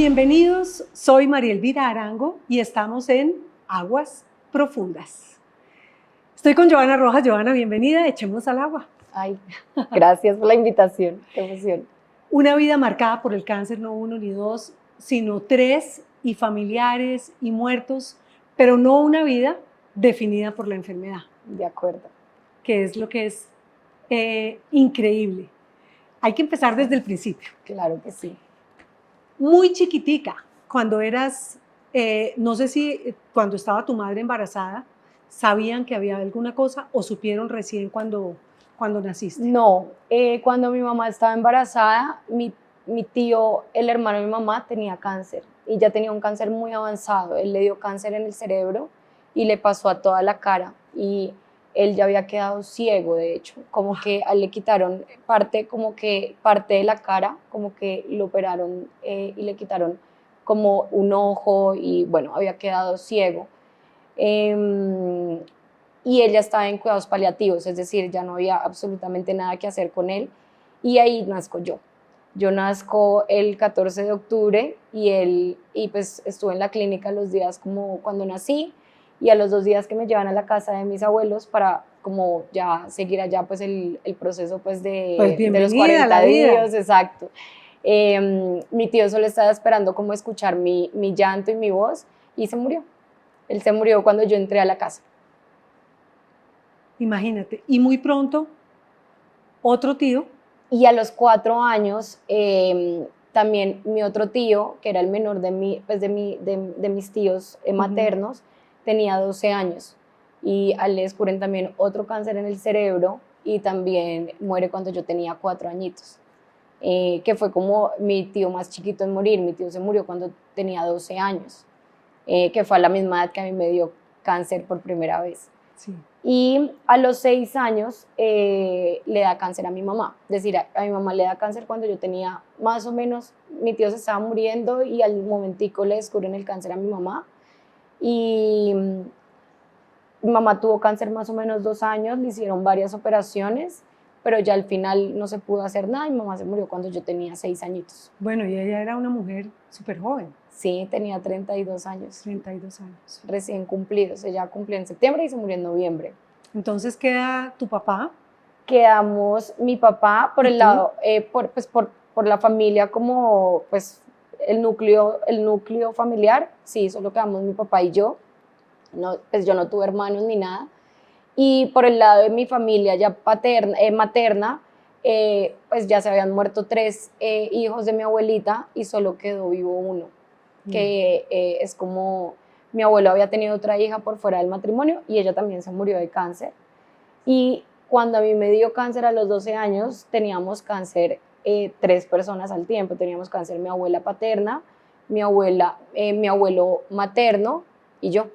Bienvenidos, soy María Elvira Arango y estamos en Aguas Profundas. Estoy con Joana Rojas. Joana, bienvenida, echemos al agua. Ay, gracias por la invitación, qué emoción. Una vida marcada por el cáncer, no uno ni dos, sino tres, y familiares y muertos, pero no una vida definida por la enfermedad. De acuerdo. Que es lo que es increíble. Hay que empezar desde el principio. Claro que sí. Muy chiquitica, cuando eras, no sé si cuando estaba tu madre embarazada, ¿sabían que había alguna cosa o supieron recién cuando naciste? No, cuando mi mamá estaba embarazada, mi tío, el hermano de mi mamá, tenía cáncer y ya tenía un cáncer muy avanzado. Él le dio cáncer en el cerebro y le pasó a toda la cara y él ya había quedado ciego, de hecho, como que a él le quitaron parte de la cara, como que lo operaron y le quitaron como un ojo y bueno, había quedado ciego. Y ella estaba en cuidados paliativos, es decir, ya no había absolutamente nada que hacer con él y ahí nazco yo. Yo nazco el 14 de octubre y pues estuve en la clínica los días como cuando nací y a los 2 días que me llevan a la casa de mis abuelos para como ya seguir allá pues el proceso pues de los 40 días, exacto. Mi tío solo estaba esperando como escuchar mi llanto y mi voz y se murió. Él se murió cuando yo entré a la casa. Imagínate, y muy pronto, otro tío. Y a los 4 años, también mi otro tío, que era el menor de mis tíos maternos, tenía 12 años. Y a él le descubren también otro cáncer en el cerebro y también muere cuando yo tenía 4 añitos. Que fue como mi tío más chiquito en morir. Mi tío se murió cuando tenía 12 años, que fue a la misma edad que a mí me dio cáncer por primera vez. Sí. Y a los 6 años le da cáncer a mi mamá. Es decir, a mi mamá le da cáncer cuando yo tenía más o menos, mi tío se estaba muriendo y al momentico le descubren el cáncer a mi mamá. Y mi mamá tuvo cáncer más o menos 2 años, le hicieron varias operaciones, pero ya al final no se pudo hacer nada y mi mamá se murió cuando yo tenía 6 añitos. Bueno, y ella era una mujer súper joven. Sí, tenía 32 años. 32 años. Recién cumplidos. Ella cumplió en septiembre y se murió en noviembre. Entonces queda tu papá. Quedamos mi papá por el lado, por la familia como pues el núcleo familiar, sí, solo quedamos mi papá y yo. No, pues yo no tuve hermanos ni nada. Y por el lado de mi familia ya materna, pues ya se habían muerto 3 hijos de mi abuelita y solo quedó vivo uno, que es como mi abuelo había tenido otra hija por fuera del matrimonio y ella también se murió de cáncer. Y cuando a mí me dio cáncer a los 12 años, teníamos cáncer 3 personas al tiempo. Teníamos cáncer mi abuela paterna, mi abuelo materno y yo.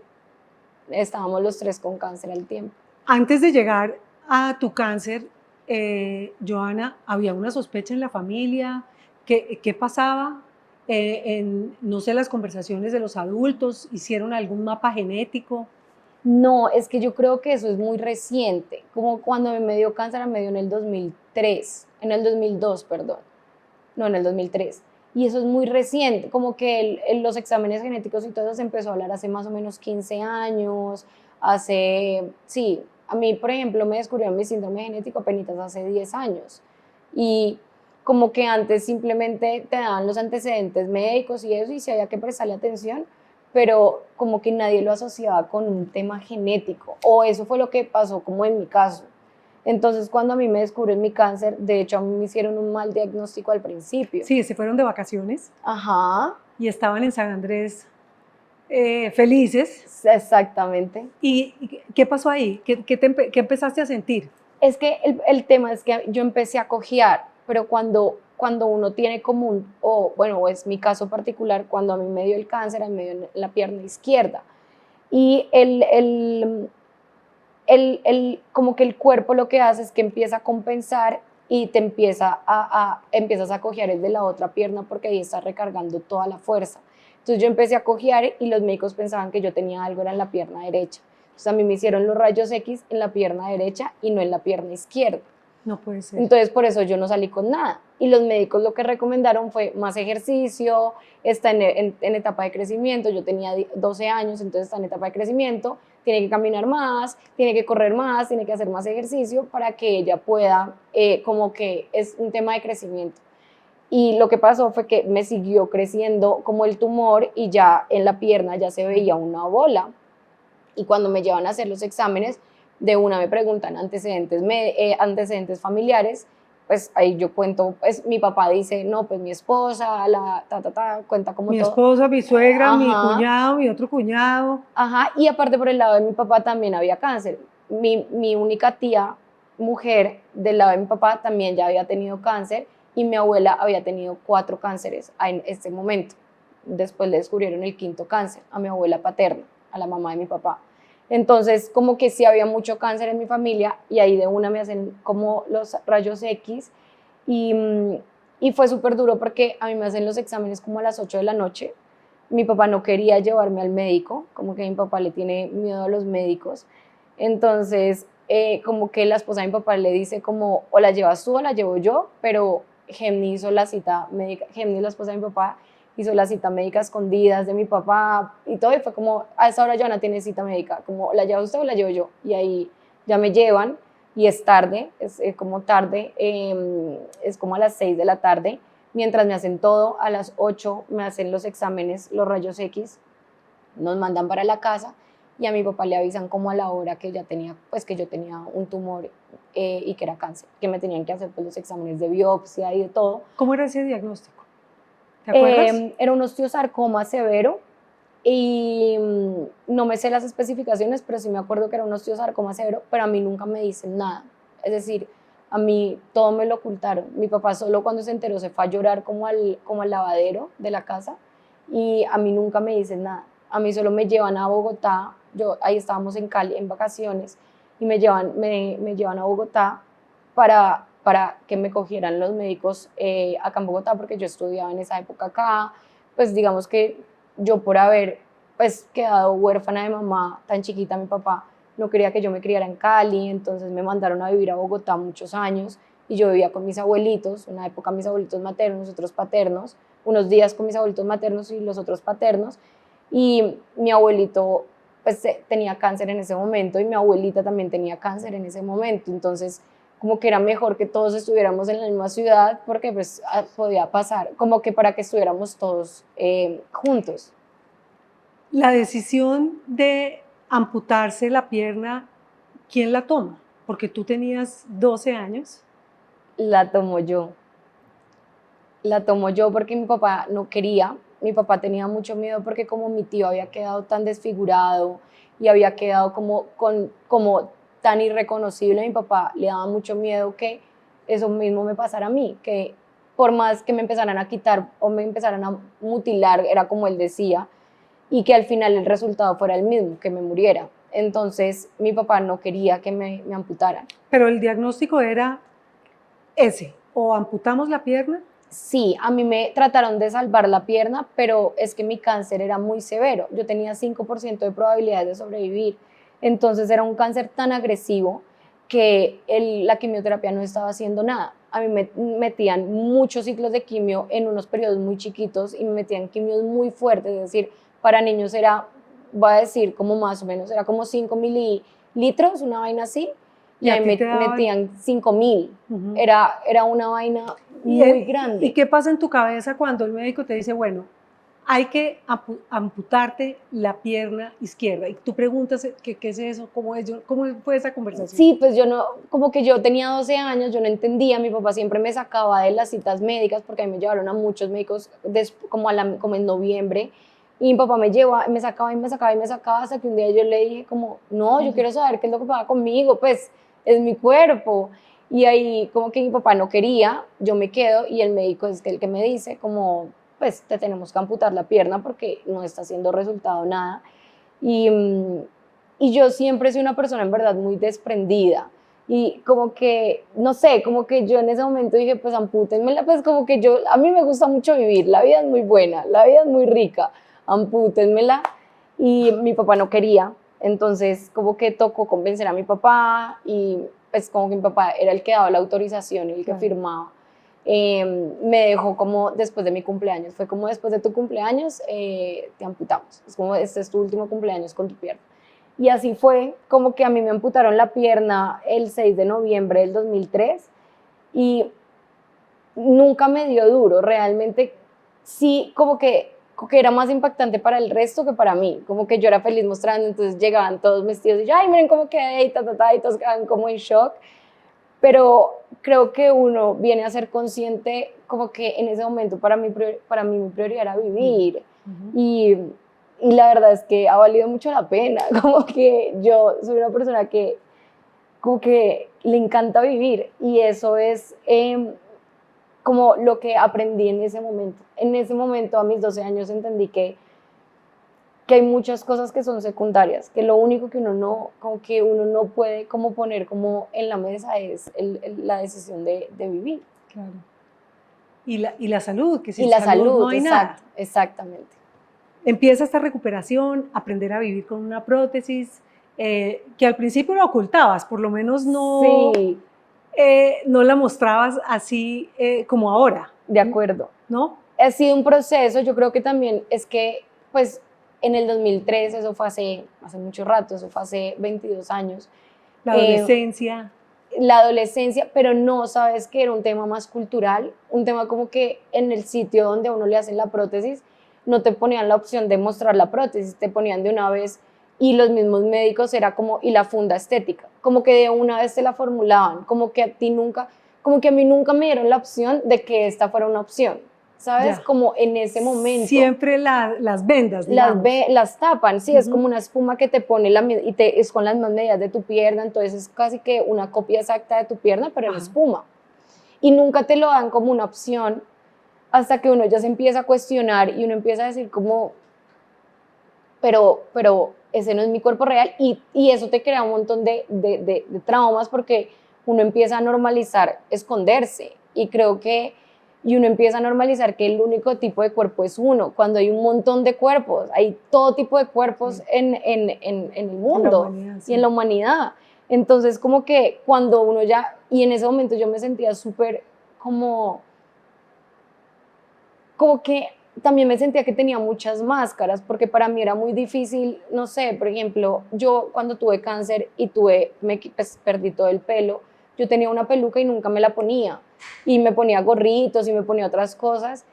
Estábamos los 3 con cáncer al tiempo. Antes de llegar a tu cáncer, Joana, ¿había una sospecha en la familia? ¿Qué pasaba? No sé, las conversaciones de los adultos, ¿hicieron algún mapa genético? No, es que yo creo que eso es muy reciente, como cuando me dio cáncer, me dio en el 2003, en el 2002, perdón, no, en el 2003, y eso es muy reciente, como que los exámenes genéticos y todo eso se empezó a hablar hace más o menos 15 años, sí, a mí, por ejemplo, me descubrieron mi síndrome genético apenas hace 10 años, y como que antes simplemente te daban los antecedentes médicos y eso, y si había que prestarle atención, pero como que nadie lo asociaba con un tema genético, o eso fue lo que pasó como en mi caso. Entonces, cuando a mí me descubren mi cáncer, de hecho a mí me hicieron un mal diagnóstico al principio. Sí, se fueron de vacaciones. Ajá. Y estaban en San Andrés felices. Exactamente. ¿Y qué pasó ahí? ¿Qué empezaste a sentir? Es que el tema es que yo empecé a cojear, pero cuando uno tiene como o es mi caso particular, cuando a mí me dio el cáncer, a mí me dio en la pierna izquierda. Y como que el cuerpo lo que hace es que empieza a compensar y te empiezas a cojear desde la otra pierna porque ahí está recargando toda la fuerza. Entonces yo empecé a cojear y los médicos pensaban que yo tenía algo, era en la pierna derecha. Entonces a mí me hicieron los rayos X en la pierna derecha y no en la pierna izquierda. No puede ser. Entonces, por eso yo no salí con nada. Y los médicos lo que recomendaron fue más ejercicio, está en etapa de crecimiento, yo tenía 12 años, entonces está en etapa de crecimiento, tiene que caminar más, tiene que correr más, tiene que hacer más ejercicio para que ella pueda, como que es un tema de crecimiento. Y lo que pasó fue que me siguió creciendo como el tumor y ya en la pierna ya se veía una bola. Y cuando me llevan a hacer los exámenes, de una me preguntan antecedentes familiares, pues ahí yo cuento, pues mi papá dice, no, pues mi esposa, cuenta como Mi todo. esposa, mi suegra, mi Ajá, cuñado, mi otro cuñado. ajá, y aparte por el lado de mi papá también había cáncer. Mi única tía, mujer, del lado de mi papá también ya había tenido cáncer y mi abuela había tenido 4 cánceres en este momento. Después le descubrieron el 5º cáncer a mi abuela paterna, a la mamá de mi papá. Entonces, como que sí había mucho cáncer en mi familia y ahí de una me hacen como los rayos X y, y fue súper duro porque a mí me hacen los exámenes como a las 8 de la noche. Mi papá no quería llevarme al médico, como que mi papá le tiene miedo a los médicos. Entonces, como que la esposa de mi papá le dice como, o la llevas tú o la llevo yo, pero Gemni hizo la cita médica, Gemni, la esposa de mi papá, hizo la cita médica a escondidas de mi papá y todo, y fue como, a esa hora Joana tiene cita médica, como, ¿la lleva usted o la llevo yo? Y ahí ya me llevan, y es tarde, es como tarde, es como a las 6 de la tarde, mientras me hacen todo, a las 8 me hacen los exámenes, los rayos X, nos mandan para la casa, y a mi papá le avisan como a la hora que ya tenía, pues que yo tenía un tumor y que era cáncer, que me tenían que hacer pues, los exámenes de biopsia y de todo. ¿Cómo era ese diagnóstico? ¿Te acuerdas? Era un osteosarcoma severo y no me sé las especificaciones, pero sí me acuerdo que era un osteosarcoma severo, pero a mí nunca me dicen nada. Es decir, a mí todo me lo ocultaron. Mi papá solo cuando se enteró se fue a llorar como al lavadero de la casa y a mí nunca me dicen nada. A mí solo me llevan a Bogotá, ahí estábamos en Cali en vacaciones y me llevan a Bogotá para que me cogieran los médicos acá en Bogotá, porque yo estudiaba en esa época acá, pues digamos que yo por haber pues quedado huérfana de mamá tan chiquita, mi papá no quería que yo me criara en Cali, entonces me mandaron a vivir a Bogotá muchos años y yo vivía con mis abuelitos, una época mis abuelitos maternos, otros paternos, unos días con mis abuelitos maternos y los otros paternos, y mi abuelito pues tenía cáncer en ese momento y mi abuelita también tenía cáncer en ese momento, entonces como que era mejor que todos estuviéramos en la misma ciudad porque pues podía pasar, como que para que estuviéramos todos juntos. La decisión de amputarse la pierna, ¿quién la toma? Porque tú tenías 12 años. La tomo yo. La tomo yo porque mi papá no quería. Mi papá tenía mucho miedo porque como mi tío había quedado tan desfigurado y había quedado como tan irreconocible, a mi papá le daba mucho miedo que eso mismo me pasara a mí, que por más que me empezaran a quitar o me empezaran a mutilar, era como él decía, y que al final el resultado fuera el mismo, que me muriera. Entonces mi papá no quería que me amputaran. Pero el diagnóstico era ese, o amputamos la pierna. Sí, a mí me trataron de salvar la pierna, pero es que mi cáncer era muy severo. Yo tenía 5% de probabilidades de sobrevivir. Entonces era un cáncer tan agresivo que la quimioterapia no estaba haciendo nada. A mí me metían muchos ciclos de quimio en unos periodos muy chiquitos y me metían quimios muy fuertes, es decir, para niños era, voy a decir, como más o menos, era como 5 mililitros, una vaina así, y Y a ahí ti te metían 5.000. Uh-huh. Era una vaina muy grande. ¿Y qué pasa en tu cabeza cuando el médico te dice, bueno, hay que amputarte la pierna izquierda? Y tú preguntas, ¿qué es eso? ¿Cómo fue esa conversación? Sí, pues yo no, como que yo tenía 12 años, yo no entendía, mi papá siempre me sacaba de las citas médicas porque a mí me llevaron a muchos médicos como en noviembre, y mi papá me sacaba y me sacaba y me sacaba hasta que un día yo le dije como, no, yo quiero saber qué es lo que pasa conmigo, pues es mi cuerpo. Y ahí como que mi papá no quería, yo me quedo y el médico es el que me dice como, pues te tenemos que amputar la pierna porque no está haciendo resultado nada. Y, y yo siempre soy una persona en verdad muy desprendida. Y como que, no sé, como que yo en ese momento dije, pues ampútenmela, pues como que a mí me gusta mucho vivir, la vida es muy buena, la vida es muy rica, ampútenmela. Y mi papá no quería, entonces como que tocó convencer a mi papá y pues como que mi papá era el que daba la autorización y el que firmaba. Me dejó como después de mi cumpleaños, fue como después de tu cumpleaños te amputamos, es como este es tu último cumpleaños con tu pierna. Y así fue, como que a mí me amputaron la pierna el 6 de noviembre del 2003 y nunca me dio duro, realmente sí, como que era más impactante para el resto que para mí, como que yo era feliz mostrando, entonces llegaban todos vestidos y yo, ay, miren cómo quedé y y todos quedaban como en shock. Pero creo que uno viene a ser consciente como que en ese momento para mí mi prioridad era vivir y la verdad es que ha valido mucho la pena, como que yo soy una persona que como que le encanta vivir y eso es como lo que aprendí en ese momento. En ese momento a mis 12 años entendí que hay muchas cosas que son secundarias, que lo único que uno no puede como poner como en la mesa es la decisión de vivir. Claro. Y la salud, que Y sin la salud no hay nada. Exactamente. Empieza esta recuperación, aprender a vivir con una prótesis, que al principio la ocultabas, por lo menos no, Sí, no la mostrabas así como ahora. de acuerdo. ¿No? Ha sido un proceso, yo creo que también es que, pues, en el 2003, eso fue hace mucho rato, eso fue hace 22 años. La adolescencia. La adolescencia, pero no, sabes que era un tema más cultural, un tema como que en el sitio donde a uno le hacen la prótesis, no te ponían la opción de mostrar la prótesis, te ponían de una vez y los mismos médicos era como, y la funda estética, como que de una vez te la formulaban, como que a mí nunca me dieron la opción de que esta fuera una opción, ¿sabes? Ya. Como en ese momento. Siempre las vendas, digamos. Las tapan, sí, es como una espuma que te pone es con las mismas medidas de tu pierna, entonces es casi que una copia exacta de tu pierna, pero en espuma. Y nunca te lo dan como una opción hasta que uno ya se empieza a cuestionar y uno empieza a decir como, pero ese no es mi cuerpo real y eso te crea un montón de traumas porque uno empieza a normalizar esconderse y creo que uno empieza a normalizar que el único tipo de cuerpo es uno, cuando hay un montón de cuerpos, hay todo tipo de cuerpos en el mundo y en la humanidad. Entonces como que cuando uno ya, y en ese momento yo me sentía súper como que también me sentía que tenía muchas máscaras, porque para mí era muy difícil, no sé, por ejemplo, yo cuando tuve cáncer y pues, perdí todo el pelo, yo tenía una peluca y nunca me la ponía, y me ponía gorritos y me ponía otras cosas,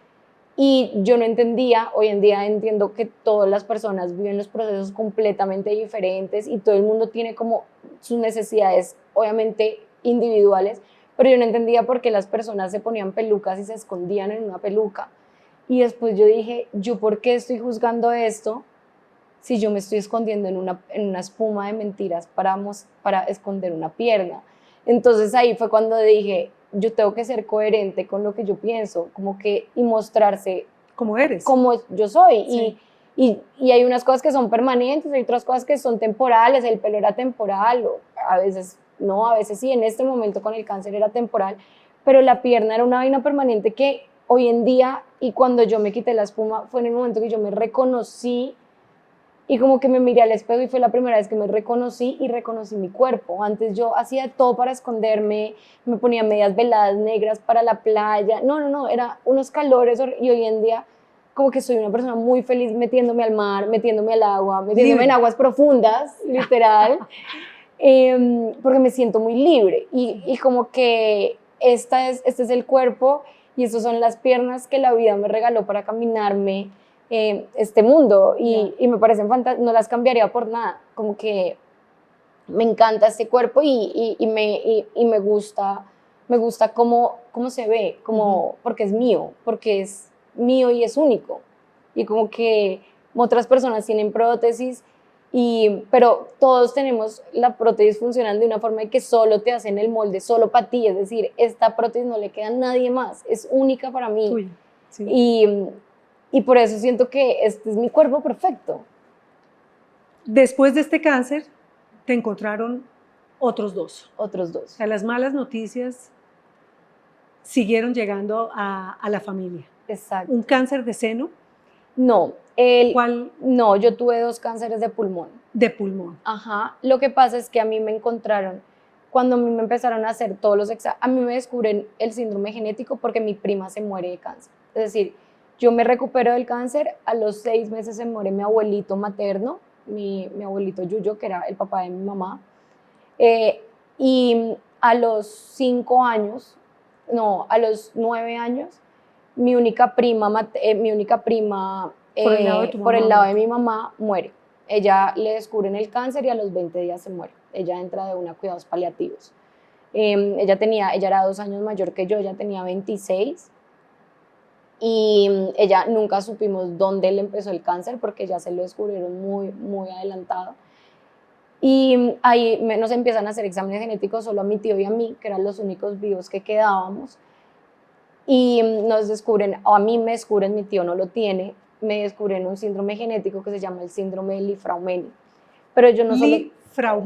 y yo no entendía, hoy en día entiendo que todas las personas viven los procesos completamente diferentes y todo el mundo tiene como sus necesidades, obviamente individuales, pero yo no entendía por qué las personas se ponían pelucas y se escondían en una peluca. Y después yo dije, ¿yo por qué estoy juzgando esto si yo me estoy escondiendo en una espuma de mentiras para esconder una pierna? Entonces ahí fue cuando dije, yo tengo que ser coherente con lo que yo pienso, como que, y mostrarse como eres, como yo soy. Sí. Y hay unas cosas que son permanentes, hay otras cosas que son temporales, el pelo era temporal, o a veces no, a veces sí, en este momento con el cáncer era temporal, pero la pierna era una vaina permanente que hoy en día, y cuando yo me quité la espuma, fue en el momento que yo me reconocí y como que me miré al espejo y fue la primera vez que me reconocí y reconocí mi cuerpo. Antes yo hacía todo para esconderme, me ponía medias veladas negras para la playa, no, era unos calores y hoy en día como que soy una persona muy feliz metiéndome al mar, metiéndome al agua, metiéndome en aguas profundas, literal, porque me siento muy libre y como que este es el cuerpo y estas son las piernas que la vida me regaló para caminarme este mundo y me parecen fantásticas, no las cambiaría por nada, como que me encanta este cuerpo y me gusta cómo se ve, porque es mío y es único y como que otras personas tienen prótesis pero todos tenemos la prótesis funcionando de una forma de que solo te hacen el molde, solo para ti, es decir, esta prótesis no le queda a nadie más, es única para mí. Tuyo, sí. Y por eso siento que este es mi cuerpo perfecto. Después de este cáncer, te encontraron otros dos. Otros dos. O sea, las malas noticias siguieron llegando a la familia. Exacto. ¿Un cáncer de seno? No. ¿Cuál? No, yo tuve 2 cánceres de pulmón. De pulmón. Ajá. Lo que pasa es que a mí me encontraron cuando a mí me empezaron a hacer todos los exámenes, a mí me descubren el síndrome genético porque mi prima se muere de cáncer. Es decir, yo me recupero del cáncer, a los 6 meses se muere mi abuelito materno, mi abuelito Yuyo, que era el papá de mi mamá, y a los 5 años, no, a los 9 años, mi única prima Por el lado de tu por el mamá. lado de mi mamá muere. Ella le descubren el cáncer y a los 20 días se muere. Ella entra de una cuidados paliativos. Ella era 2 años mayor que yo, ella tenía 26 y ella nunca supimos dónde le empezó el cáncer porque ya se lo descubrieron muy, muy adelantado. Y ahí nos empiezan a hacer exámenes genéticos solo a mi tío y a mí, que eran los únicos vivos que quedábamos. Y nos descubren, o a mí me descubren, mi tío no lo tiene, me descubren un síndrome genético que se llama el síndrome de Li-Fraumeni. Pero yo no solo...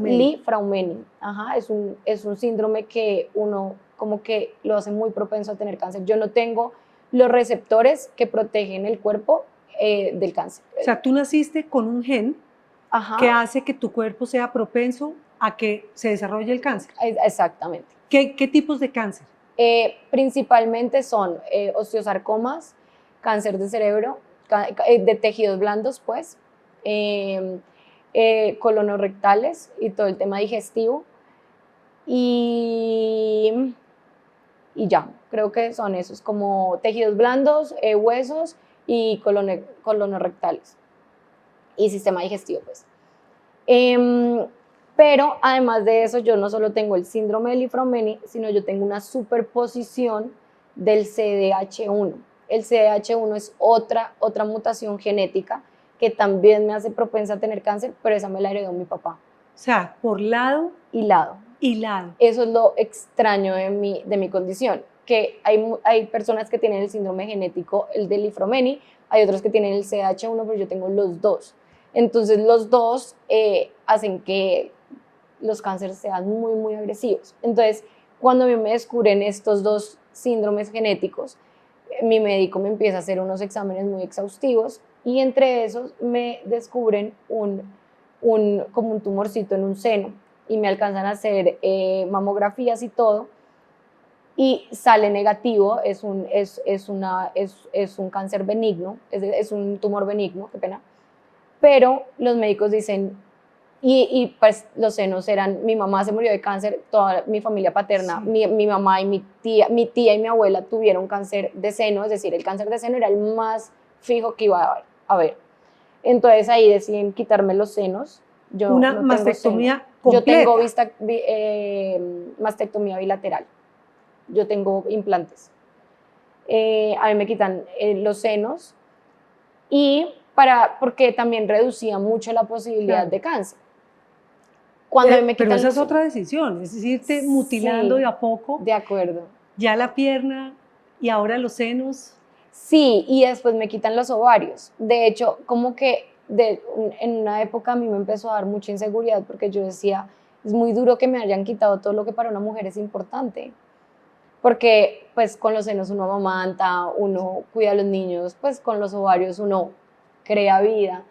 Li-Fraumeni, ajá, es un síndrome que uno como que lo hace muy propenso a tener cáncer. Yo no tengo los receptores que protegen el cuerpo del cáncer. O sea, tú naciste con un gen Ajá. que hace que tu cuerpo sea propenso a que se desarrolle el cáncer. Exactamente. ¿Qué tipos de cáncer? Principalmente son osteosarcomas, cáncer de cerebro, de tejidos blandos, pues, colonorrectales y todo el tema digestivo. Y ya, creo que son esos, como tejidos blandos, huesos y colonorrectales. Y sistema digestivo, pues. Pero además de eso, yo no solo tengo el síndrome de Li-Fraumeni, sino yo tengo una superposición del CDH1. El CDH1 es otra mutación genética que también me hace propensa a tener cáncer, pero esa me la heredó mi papá. O sea, por lado y lado. Eso es lo extraño de mi condición, que hay personas que tienen el síndrome genético, el de Li-Fraumeni, hay otros que tienen el CDH1, pero yo tengo los dos. Entonces los dos hacen que los cánceres sean muy, muy agresivos. Entonces, cuando a mí me descubren estos dos síndromes genéticos, mi médico me empieza a hacer unos exámenes muy exhaustivos y entre esos me descubren como un tumorcito en un seno y me alcanzan a hacer mamografías y todo y sale negativo, es un cáncer benigno, es un tumor benigno, qué pena, pero los médicos dicen, y pues los senos eran, mi mamá se murió de cáncer, toda mi familia paterna, Sí. mi mamá y mi tía y mi abuela tuvieron cáncer de seno, es decir, el cáncer de seno era el más fijo que iba a haber. Entonces ahí deciden quitarme los senos. Yo una no mastectomía completa. completa. Yo tengo mastectomía bilateral. Yo tengo implantes. A mí me quitan los senos porque también reducía mucho la posibilidad de cáncer. Pero esa es otra decisión, es irte mutilando de a poco. De acuerdo. Ya la pierna y ahora los senos. Sí, y después me quitan los ovarios. De hecho, como que en una época a mí me empezó a dar mucha inseguridad porque yo decía, es muy duro que me hayan quitado todo lo que para una mujer es importante. Porque pues con los senos uno amamanta, uno cuida a los niños, pues con los ovarios uno crea vida.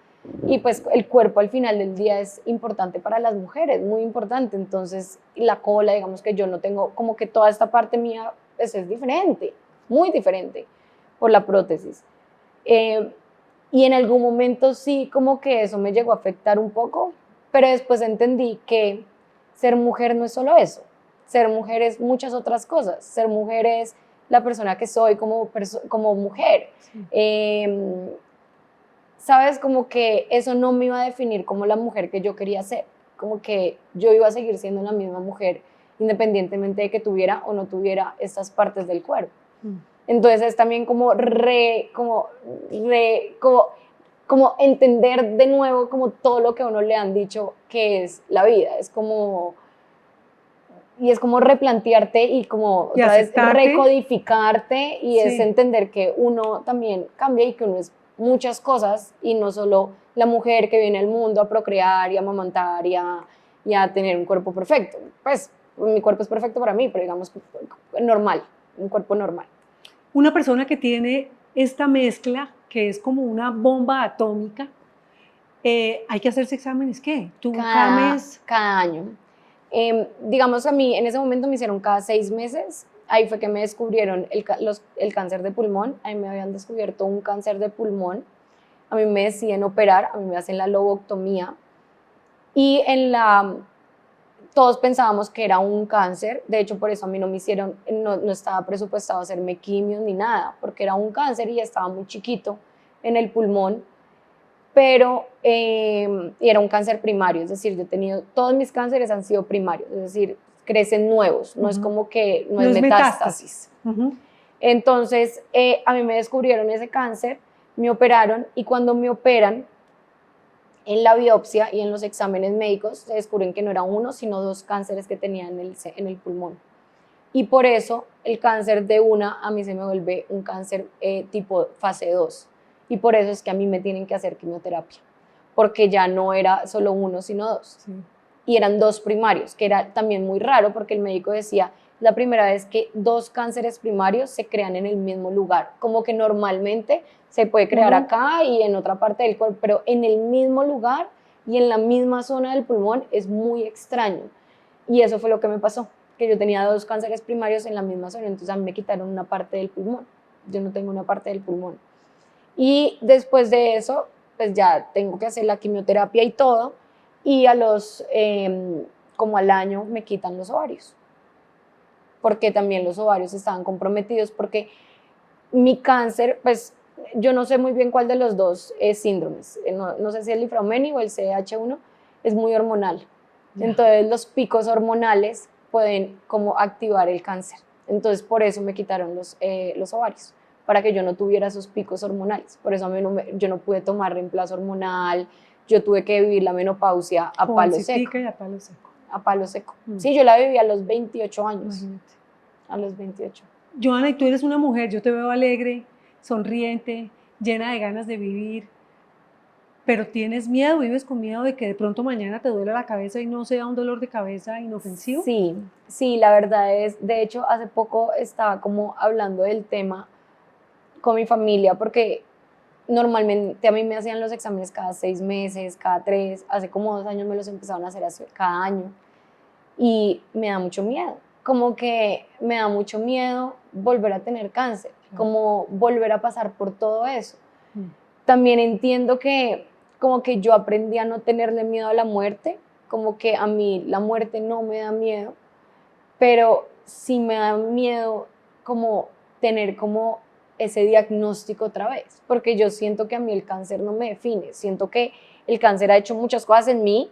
Y pues el cuerpo al final del día es importante para las mujeres, muy importante. Entonces la cola, digamos que yo no tengo, como que toda esta parte mía pues, es diferente, muy diferente por la prótesis. Y en algún momento sí como que eso me llegó a afectar un poco, pero después entendí que ser mujer no es solo eso. Ser mujer es muchas otras cosas. Ser mujer es la persona que soy como mujer. Sí. ¿Sabes? Como que eso no me iba a definir como la mujer que yo quería ser. Como que yo iba a seguir siendo la misma mujer independientemente de que tuviera o no tuviera estas partes del cuerpo. Entonces es también como entender de nuevo como todo lo que a uno le han dicho que es la vida. Es como replantearte y como otra vez recodificarte y es entender que uno también cambia y que uno es muchas cosas y no solo la mujer que viene al mundo a procrear y a amamantar y a tener un cuerpo perfecto. Pues mi cuerpo es perfecto para mí, pero digamos normal, un cuerpo normal. Una persona que tiene esta mezcla, que es como una bomba atómica, hay que hacerse exámenes, ¿qué? ¿Tú cada mes? Cada año. Digamos, a mí en ese momento me hicieron cada 6 meses. Ahí fue que me descubrieron el cáncer de pulmón. A mí me habían descubierto un cáncer de pulmón. A mí me deciden operar, a mí me hacen la lobectomía. Y todos pensábamos que era un cáncer. De hecho, por eso a mí no me hicieron, no estaba presupuestado hacerme quimios ni nada, porque era un cáncer y estaba muy chiquito en el pulmón. Pero era un cáncer primario, es decir, todos mis cánceres han sido primarios, es decir, crecen nuevos, no es como que no es metástasis. Entonces, a mí me descubrieron ese cáncer, me operaron y cuando me operan, en la biopsia y en los exámenes médicos se descubren que no era uno, sino 2 cánceres que tenía en el pulmón. Y por eso el cáncer de una a mí se me vuelve un cáncer tipo fase 2. Y por eso es que a mí me tienen que hacer quimioterapia, porque ya no era solo uno, sino 2. Sí. Y eran 2 primarios, que era también muy raro, porque el médico decía, la primera vez que 2 cánceres primarios se crean en el mismo lugar, como que normalmente se puede crear acá y en otra parte del cuerpo, pero en el mismo lugar y en la misma zona del pulmón es muy extraño. Y eso fue lo que me pasó, que yo tenía 2 cánceres primarios en la misma zona, entonces a mí me quitaron una parte del pulmón, yo no tengo una parte del pulmón. Y después de eso, pues ya tengo que hacer la quimioterapia y todo, y como al año me quitan los ovarios, porque también los ovarios estaban comprometidos, porque mi cáncer, pues yo no sé muy bien cuál de los dos síndromes, no sé si el Lifraumeni o el CDH1, es muy hormonal. Entonces los picos hormonales pueden como activar el cáncer. Entonces por eso me quitaron los ovarios, para que yo no tuviera esos picos hormonales. Por eso yo no pude tomar reemplazo hormonal, yo tuve que vivir la menopausia a palo seco. Y a palo seco. A palo seco. Sí, yo la viví a los 28 años. Imagínate. A los 28. Johanna, y tú eres una mujer, yo te veo alegre, sonriente, llena de ganas de vivir, pero tienes miedo, vives con miedo de que de pronto mañana te duela la cabeza y no sea un dolor de cabeza inofensivo. Sí, la verdad es, de hecho, hace poco estaba como hablando del tema con mi familia, porque normalmente a mí me hacían los exámenes cada 6 meses, cada 3, hace como 2 años me los empezaron a hacer cada año y me da mucho miedo, como que me da mucho miedo volver a tener cáncer, como volver a pasar por todo eso. También entiendo que como que yo aprendí a no tenerle miedo a la muerte, como que a mí la muerte no me da miedo, pero sí me da miedo como tener como ese diagnóstico otra vez, porque yo siento que a mí el cáncer no me define, siento que el cáncer ha hecho muchas cosas en mí,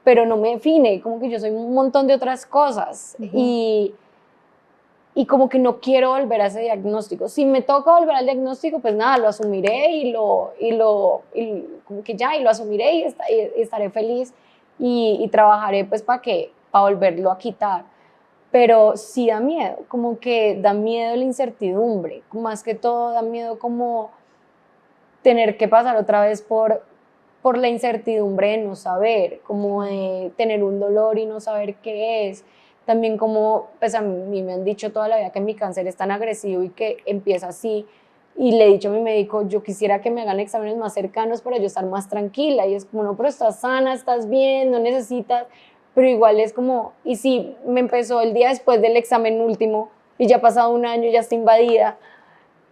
pero no me define, como que yo soy un montón de otras cosas y como que no quiero volver a ese diagnóstico. Si me toca volver al diagnóstico, pues nada, lo asumiré y como que ya, y lo asumiré y estaré feliz y trabajaré pues para volverlo a quitar. Pero sí da miedo, como que da miedo la incertidumbre, más que todo da miedo como tener que pasar otra vez por la incertidumbre de no saber, como de tener un dolor y no saber qué es. También como, pues a mí me han dicho toda la vida que mi cáncer es tan agresivo y que empieza así, y le he dicho a mi médico, yo quisiera que me hagan exámenes más cercanos para yo estar más tranquila, y es como, no, pero estás sana, estás bien, no necesitas, pero igual es como, y sí, me empezó el día después del examen último, y ya ha pasado 1 año, ya está invadida,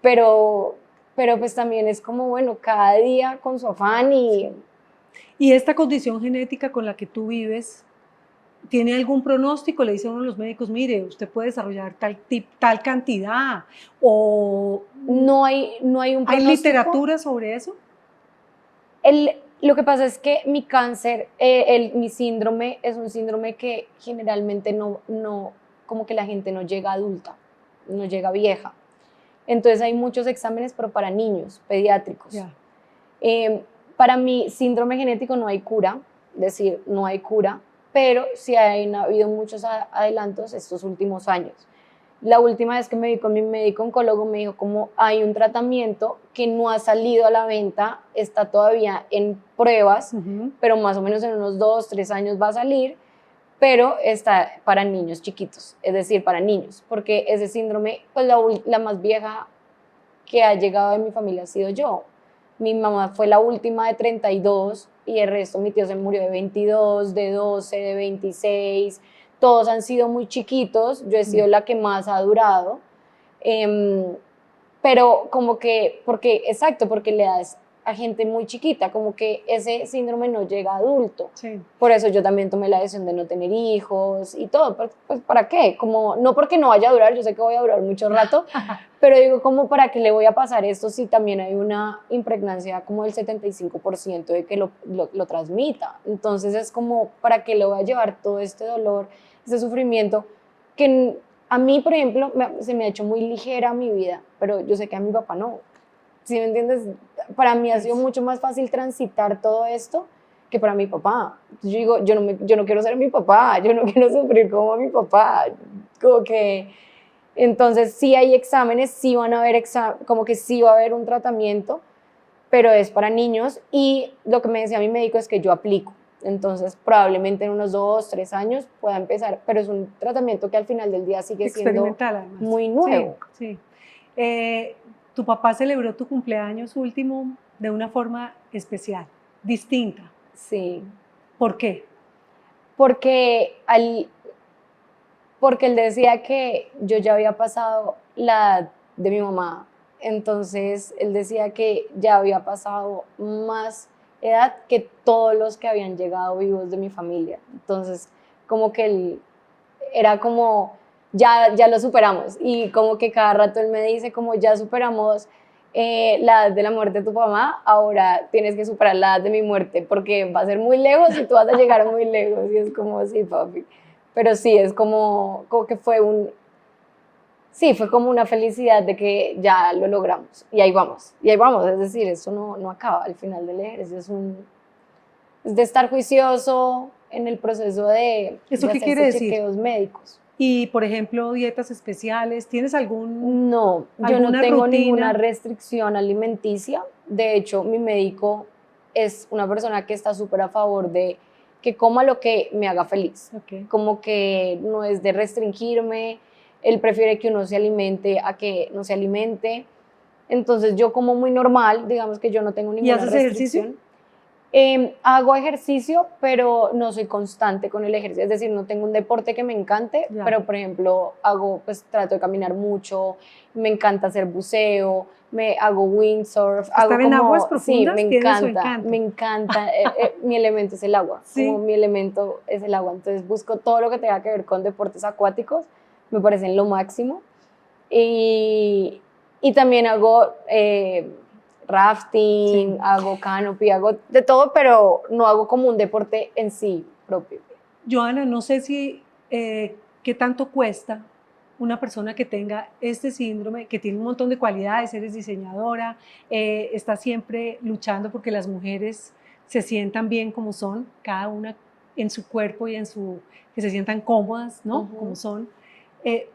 pero pues también es como, bueno, cada día con su afán y esta condición genética con la que tú vives, ¿tiene algún pronóstico? Le dicen uno de los médicos, mire, usted puede desarrollar tal cantidad, o no hay un pronóstico. ¿Hay literatura sobre eso? Lo que pasa es que mi cáncer, mi síndrome es un síndrome que generalmente no, como que la gente no llega adulta, no llega vieja. Entonces hay muchos exámenes, pero para niños, pediátricos. Para mi síndrome genético no hay cura, es decir, no hay cura, pero sí ha habido muchos adelantos estos últimos años. La última vez que me vi con mi médico oncólogo me dijo como hay un tratamiento que no ha salido a la venta, está todavía en pruebas, pero más o menos en unos 2, 3 años va a salir, pero está para niños chiquitos, es decir, para niños, porque ese síndrome, pues la más vieja que ha llegado de mi familia ha sido yo. Mi mamá fue la última de 32 y el resto mi tío se murió de 22, de 12, de 26, todos han sido muy chiquitos, yo he sido la que más ha durado, pero como que, porque le das a gente muy chiquita, como que ese síndrome no llega a adulto. Sí. Por eso yo también tomé la decisión de no tener hijos y todo, pues ¿para qué? Como, no porque no vaya a durar, yo sé que voy a durar mucho rato, pero digo, como para qué le voy a pasar esto si también hay una impregnancia como del 75% de que lo transmita. Entonces es como, ¿para qué le voy a llevar todo este dolor, este sufrimiento? Que a mí, por ejemplo, se me ha hecho muy ligera mi vida, pero yo sé que a mi papá no. ¿Sí me entiendes? Para mí ha sido mucho más fácil transitar todo esto que para mi papá. Yo digo, yo no quiero ser mi papá, yo no quiero sufrir como mi papá. Como que, entonces sí hay exámenes, sí van a haber como que sí va a haber un tratamiento, pero es para niños y lo que me decía mi médico es que yo aplico. Entonces probablemente en unos 2, 3 años pueda empezar, pero es un tratamiento que al final del día sigue siendo Experimental, además. muy nuevo. Sí, sí. Tu papá celebró tu cumpleaños último de una forma especial, distinta. Sí. ¿Por qué? Porque él decía que yo ya había pasado la edad de mi mamá, entonces él decía que ya había pasado más edad que todos los que habían llegado vivos de mi familia, entonces como que él era como, ya lo superamos, y como que cada rato él me dice como ya superamos la edad de la muerte de tu mamá, ahora tienes que superar la edad de mi muerte, porque va a ser muy lejos y tú vas a llegar muy lejos, y es como, sí, papi. Pero sí, es como que fue como una felicidad de que ya lo logramos, y ahí vamos, es decir, eso no acaba al final del ejercicio, es de estar juicioso en el proceso de ¿Eso qué hacerse quiere decir? chequeos médicos. Y, por ejemplo, dietas especiales, ¿tienes No, yo no alguna tengo rutina? ninguna restricción alimenticia. De hecho, mi médico es una persona que está súper a favor de que coma lo que me haga feliz. Okay. Como que no es de restringirme, él prefiere que uno se alimente a que no se alimente. Entonces yo como muy normal, digamos que yo no tengo ninguna haces restricción. ejercicio? Hago ejercicio, pero no soy constante con el ejercicio, es decir, no tengo un deporte que me encante, Ya. pero por ejemplo, trato de caminar mucho, me encanta hacer buceo, hago windsurf, Estar en aguas profundas, sí, me tiene su encanta, encanto. me encanta, mi elemento es el agua, Sí. como mi elemento es el agua, entonces busco todo lo que tenga que ver con deportes acuáticos, me parecen lo máximo, y también hago rafting, Sí. hago canopy, hago de todo, pero no hago como un deporte en sí propio. Joana, no sé si qué tanto cuesta una persona que tenga este síndrome, que tiene un montón de cualidades, eres diseñadora, está siempre luchando porque las mujeres se sientan bien como son, cada una en su cuerpo y que se sientan cómodas, ¿no? Como son.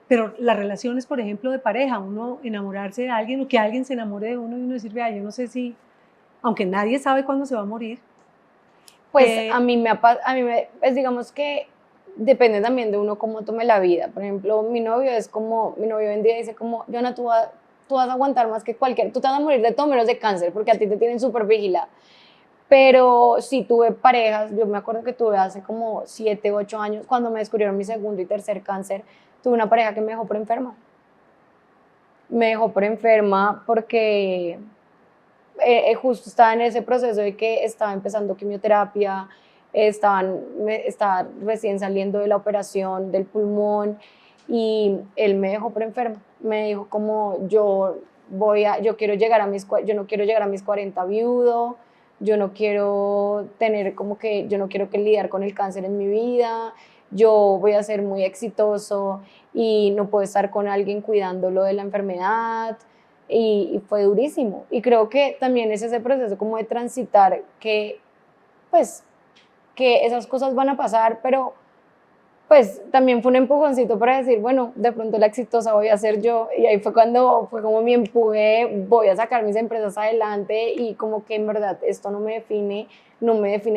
Pero las relaciones, por ejemplo, de pareja, uno enamorarse de alguien o que alguien se enamore de uno y uno decir, vea, yo no sé si, aunque nadie sabe cuándo se va a morir. Pues a mí pues digamos que depende también de uno cómo tome la vida. Por ejemplo, mi novio hoy en día dice como, Joana, tú vas a aguantar más que tú te vas a morir de todo menos de cáncer, porque a ti te tienen súper vigilada. Pero sí tuve parejas, yo me acuerdo que tuve hace como 7, 8 años, cuando me descubrieron mi segundo y tercer cáncer, tuve una pareja que me dejó por enferma. Me dejó por enferma porque justo estaba en ese proceso de que estaba empezando quimioterapia, estaba recién saliendo de la operación del pulmón y él me dejó por enferma. Me dijo como yo quiero llegar yo no quiero llegar a mis 40 viudo, yo no quiero lidiar con el cáncer en mi vida, yo voy a ser muy exitoso y no puedo estar con alguien cuidándolo de la enfermedad. Y fue durísimo. Y creo que también es ese proceso como de transitar que, pues, que esas cosas van a pasar, pero pues también fue un empujoncito para decir, bueno, de pronto la exitosa voy a ser yo. Y ahí fue como mi empuje, voy a sacar mis empresas adelante y como que en verdad esto no me define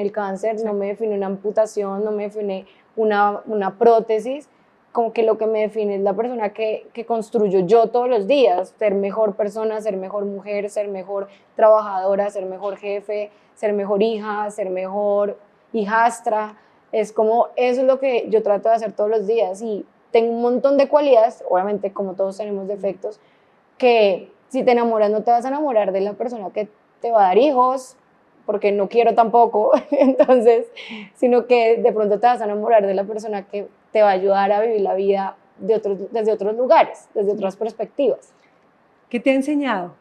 el cáncer, sí. No me define una amputación, no me define una prótesis, como que lo que me define es la persona que construyo yo todos los días, ser mejor persona, ser mejor mujer, ser mejor trabajadora, ser mejor jefe, ser mejor hija, ser mejor hijastra. Es como, eso es lo que yo trato de hacer todos los días y tengo un montón de cualidades, obviamente como todos tenemos defectos, que si te enamoras no te vas a enamorar de la persona que te va a dar hijos, porque no quiero tampoco, entonces, sino que de pronto te vas a enamorar de la persona que te va a ayudar a vivir la vida desde otros lugares, desde otras perspectivas. ¿Qué te ha enseñado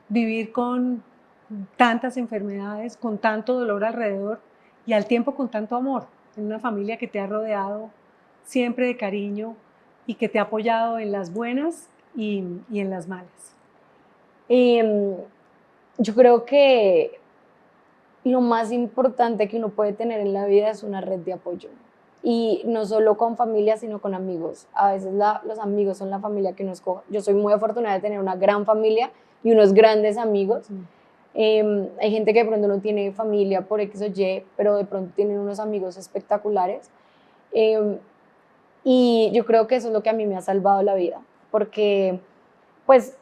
vivir con tantas enfermedades, con tanto dolor alrededor y al tiempo con tanto amor, en una familia que te ha rodeado siempre de cariño y que te ha apoyado en las buenas y en las malas? Y yo creo que lo más importante que uno puede tener en la vida es una red de apoyo. Y no solo con familia, sino con amigos. A veces los amigos son la familia que uno escoge. Yo soy muy afortunada de tener una gran familia y unos grandes amigos. Hay gente que de pronto no tiene familia por X o Y, pero de pronto tienen unos amigos espectaculares. Y yo creo que eso es lo que a mí me ha salvado la vida, porque pues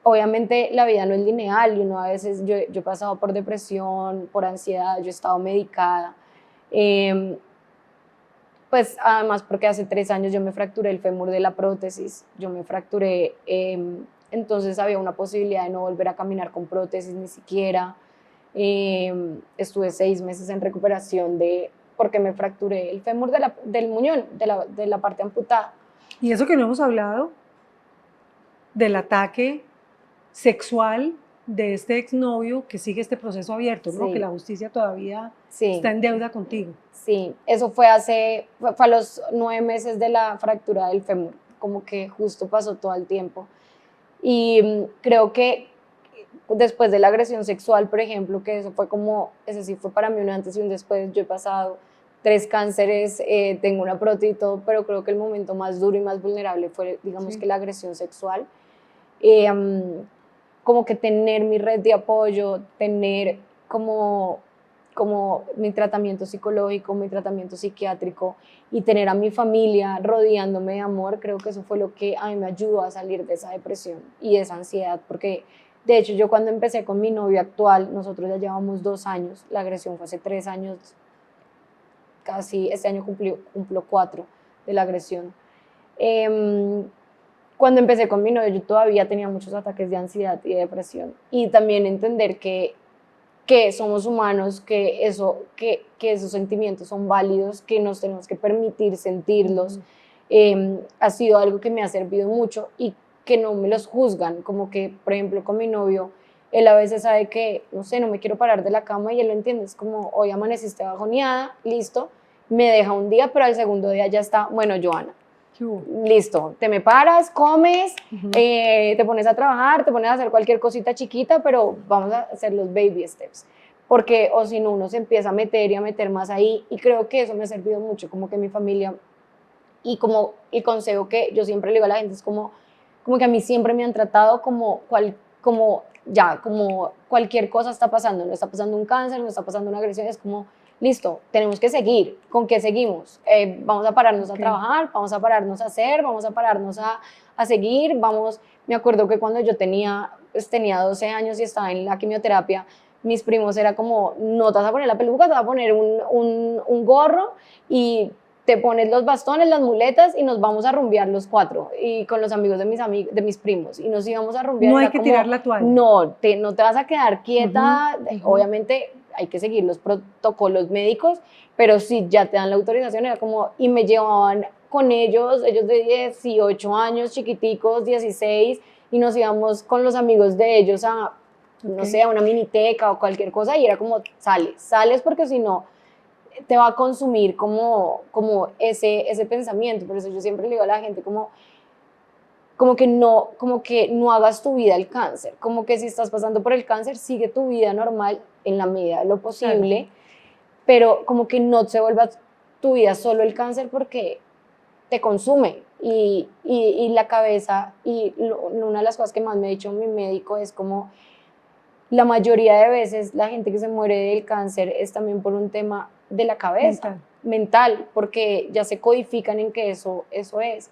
obviamente la vida no es lineal y uno a veces, yo he pasado por depresión, por ansiedad, yo he estado medicada, pues además porque hace 3 años yo me fracturé el fémur de la prótesis, yo me fracturé, entonces había una posibilidad de no volver a caminar con prótesis ni siquiera. Estuve 6 meses en recuperación porque me fracturé el fémur del muñón, de la parte amputada. Y eso que no hemos hablado del ataque sexual de este exnovio que sigue este proceso abierto, ¿no? Sí. Que la justicia todavía Sí. está en deuda contigo. Sí, eso fue fue a los 9 meses de la fractura del fémur, como que justo pasó todo el tiempo. Y creo que después de la agresión sexual, por ejemplo, que eso fue como, ese sí fue para mí un antes y un después, yo he pasado 3 cánceres, tengo una prótesis y todo, pero creo que el momento más duro y más vulnerable fue, digamos, Sí. que la agresión sexual. Como que tener mi red de apoyo, tener como mi tratamiento psicológico, mi tratamiento psiquiátrico y tener a mi familia rodeándome de amor, creo que eso fue lo que a mí me ayudó a salir de esa depresión y de esa ansiedad, porque de hecho yo cuando empecé con mi novio actual, nosotros ya llevamos 2 años, la agresión fue hace 3 años, casi este año cumplo 4 de la agresión. Cuando empecé con mi novio yo todavía tenía muchos ataques de ansiedad y de depresión y también entender que somos humanos, que esos sentimientos son válidos, que nos tenemos que permitir sentirlos, ha sido algo que me ha servido mucho y que no me los juzgan, como que, por ejemplo, con mi novio, él a veces sabe que, no sé, no me quiero parar de la cama y él lo entiende, es como, hoy amaneciste bajoneada, listo, me deja un día, pero al segundo día ya está, bueno, Johanna, listo, te me paras, comes, te pones a trabajar, te pones a hacer cualquier cosita chiquita, pero vamos a hacer los baby steps, porque o si no uno se empieza a meter y a meter más ahí, y creo que eso me ha servido mucho, como que mi familia, y como el consejo que yo siempre le digo a la gente es como que a mí siempre me han tratado como cualquier cosa está pasando, no está pasando un cáncer, no está pasando una agresión, es como listo, tenemos que seguir. ¿Con qué seguimos? Vamos a pararnos a trabajar, vamos a pararnos a hacer, vamos a pararnos a seguir, me acuerdo que cuando yo tenía 12 años y estaba en la quimioterapia, mis primos era como, no te vas a poner la peluca, te vas a poner un gorro y te pones los bastones, las muletas y nos vamos a rumbear los 4 y con los amigos de mis primos y nos íbamos a rumbear. No hay que tirar la toalla. No te vas a quedar quieta, obviamente hay que seguir los protocolos médicos, pero si ya te dan la autorización, era como, y me llevaban con ellos de 18 años, chiquiticos, 16, y nos íbamos con los amigos de ellos a, no sé, a una miniteca o cualquier cosa, y era como, sales porque si no, te va a consumir como ese pensamiento. Por eso yo siempre le digo a la gente como que no hagas tu vida el cáncer, como que si estás pasando por el cáncer, sigue tu vida normal en la medida de lo posible, pero como que no se vuelva tu vida solo el cáncer porque te consume y la cabeza, y una de las cosas que más me ha dicho mi médico es como la mayoría de veces la gente que se muere del cáncer es también por un tema de la cabeza, mental, porque ya se codifican en que eso es.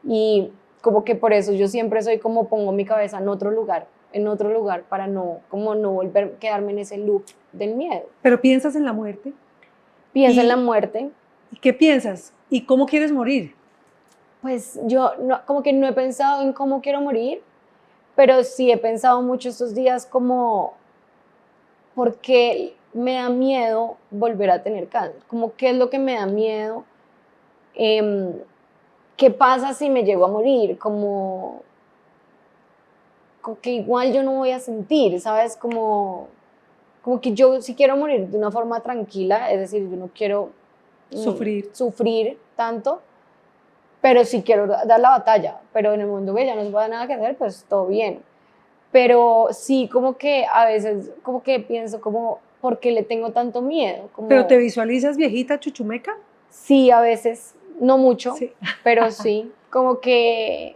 Y como que por eso yo siempre soy como pongo mi cabeza en otro lugar para no volver a quedarme en ese loop del miedo. ¿Pero piensas en la muerte? Pienso en la muerte. ¿Y qué piensas? ¿Y cómo quieres morir? Pues yo como que no he pensado en cómo quiero morir, pero sí he pensado mucho estos días como por qué me da miedo volver a tener cáncer, como qué es lo que me da miedo, Em, qué pasa si me llego a morir, como que igual yo no voy a sentir, ¿sabes? Como que yo sí quiero morir de una forma tranquila, es decir, yo no quiero Sufrir. sufrir tanto, pero sí quiero dar la batalla, pero en el mundo que ya no se puede nada que hacer, pues todo bien. Pero sí, como que a veces, como que pienso como, ¿por qué le tengo tanto miedo? ¿Pero te Como, visualizas viejita chuchumeca? sí, a veces, no mucho, Sí. pero sí, como que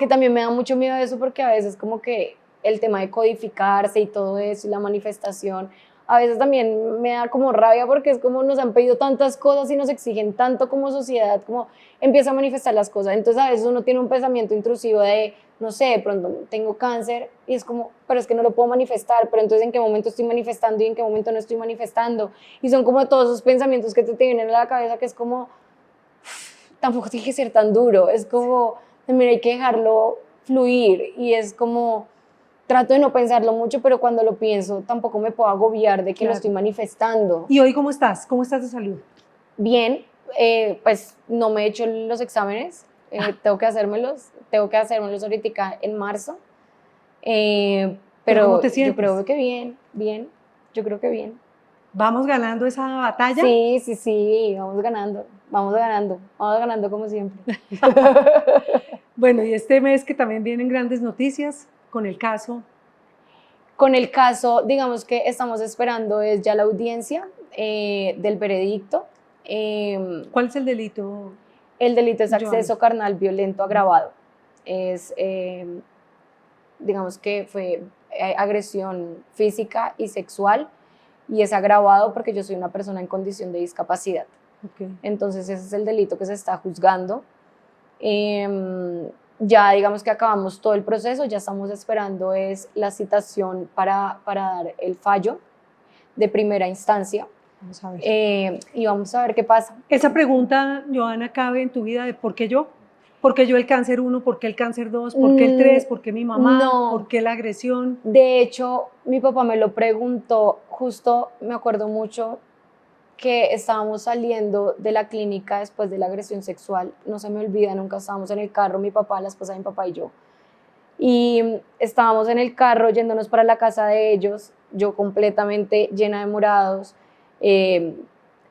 también me da mucho miedo eso porque a veces como que el tema de codificarse y todo eso y la manifestación, a veces también me da como rabia porque es como nos han pedido tantas cosas y nos exigen tanto como sociedad, como empieza a manifestar las cosas. Entonces a veces uno tiene un pensamiento intrusivo de, no sé, de pronto tengo cáncer y es como, pero es que no lo puedo manifestar, pero entonces en qué momento estoy manifestando y en qué momento no estoy manifestando. Y son como todos esos pensamientos que te vienen a la cabeza que es como, tampoco tiene que ser tan duro, es como, también hay que dejarlo fluir y es como, trato de no pensarlo mucho, pero cuando lo pienso tampoco me puedo agobiar de que lo Claro. estoy manifestando. ¿Y hoy cómo estás? ¿Cómo estás de salud? Bien, pues no me he hecho los exámenes, tengo que hacérmelos ahorita en marzo, ¿Pero cómo pero te yo creo sientes? que bien, bien, yo creo que bien. ¿Vamos ganando esa batalla? Sí, sí, sí, vamos ganando como siempre. Bueno, y este mes que también vienen grandes noticias con el caso. Con el caso, digamos que estamos esperando es ya la audiencia del veredicto. ¿Cuál es el delito, El delito es Joana? acceso carnal violento agravado. Es, digamos que fue agresión física y sexual y es agravado porque yo soy una persona en condición de discapacidad. Okay. Entonces ese es el delito que se está juzgando. Ya digamos que acabamos todo el proceso, ya estamos esperando es la citación para dar el fallo de primera instancia Vamos a ver. y vamos a ver qué pasa. Esa pregunta, Joana, cabe en tu vida de ¿por qué yo? ¿Por qué yo el cáncer 1? ¿Por qué el cáncer 2? ¿Por qué el 3? ¿Por qué mi mamá? ¿Por No, qué la agresión? de hecho mi papá me lo preguntó, justo me acuerdo mucho que estábamos saliendo de la clínica después de la agresión sexual, no se me olvida, nunca estábamos en el carro, mi papá, la esposa de mi papá y yo. Y estábamos en el carro yéndonos para la casa de ellos, yo completamente llena de morados, eh,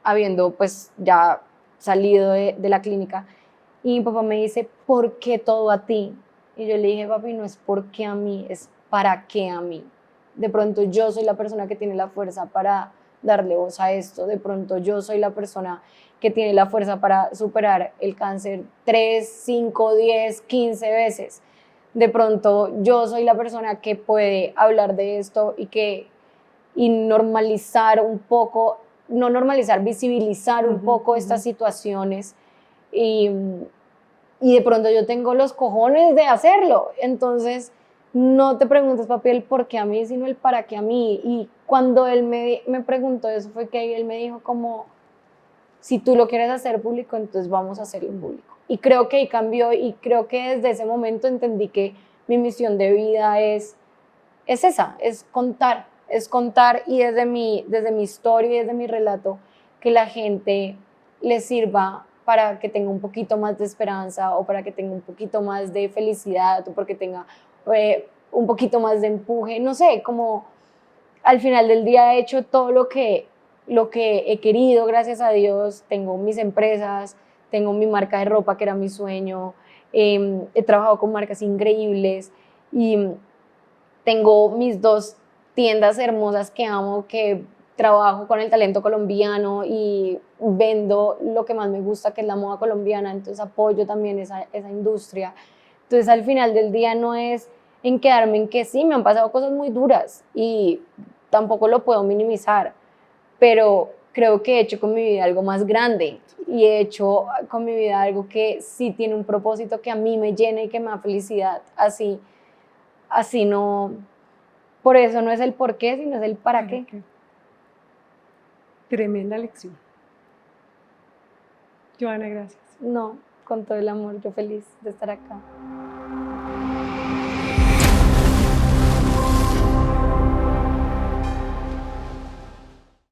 habiendo pues ya salido de la clínica. Y mi papá me dice, ¿por qué todo a ti? Y yo le dije, papi, no es por qué a mí, es para qué a mí. De pronto yo soy la persona que tiene la fuerza para darle voz a esto, de pronto yo soy la persona que tiene la fuerza para superar el cáncer 3, 5, 10, 15 veces. De pronto yo soy la persona que puede hablar de esto y normalizar un poco, no normalizar, visibilizar un poco estas situaciones y, y de pronto yo tengo los cojones de hacerlo. Entonces, no te preguntes, papi, el por qué a mí, sino el para qué a mí. Y cuando él me preguntó eso, fue que él me dijo como, si tú lo quieres hacer público, entonces vamos a hacerlo público. Y creo que ahí cambió y creo que desde ese momento entendí que mi misión de vida es esa, es contar y desde mi historia y desde mi relato que la gente le sirva para que tenga un poquito más de esperanza o para que tenga un poquito más de felicidad o porque tenga un poquito más de empuje, no sé, como al final del día he hecho todo lo que he querido, gracias a Dios, tengo mis empresas, tengo mi marca de ropa que era mi sueño, he trabajado con marcas increíbles y tengo mis dos tiendas hermosas que amo, que trabajo con el talento colombiano y vendo lo que más me gusta, que es la moda colombiana, entonces apoyo también esa industria. Entonces al final del día no es en quedarme en que sí, me han pasado cosas muy duras y tampoco lo puedo minimizar, pero creo que he hecho con mi vida algo más grande y he hecho con mi vida algo que sí tiene un propósito que a mí me llena y que me da felicidad, así no, por eso no es el por qué, sino es el para qué. Tremenda lección. Joana, gracias. No, con todo el amor, yo feliz de estar acá.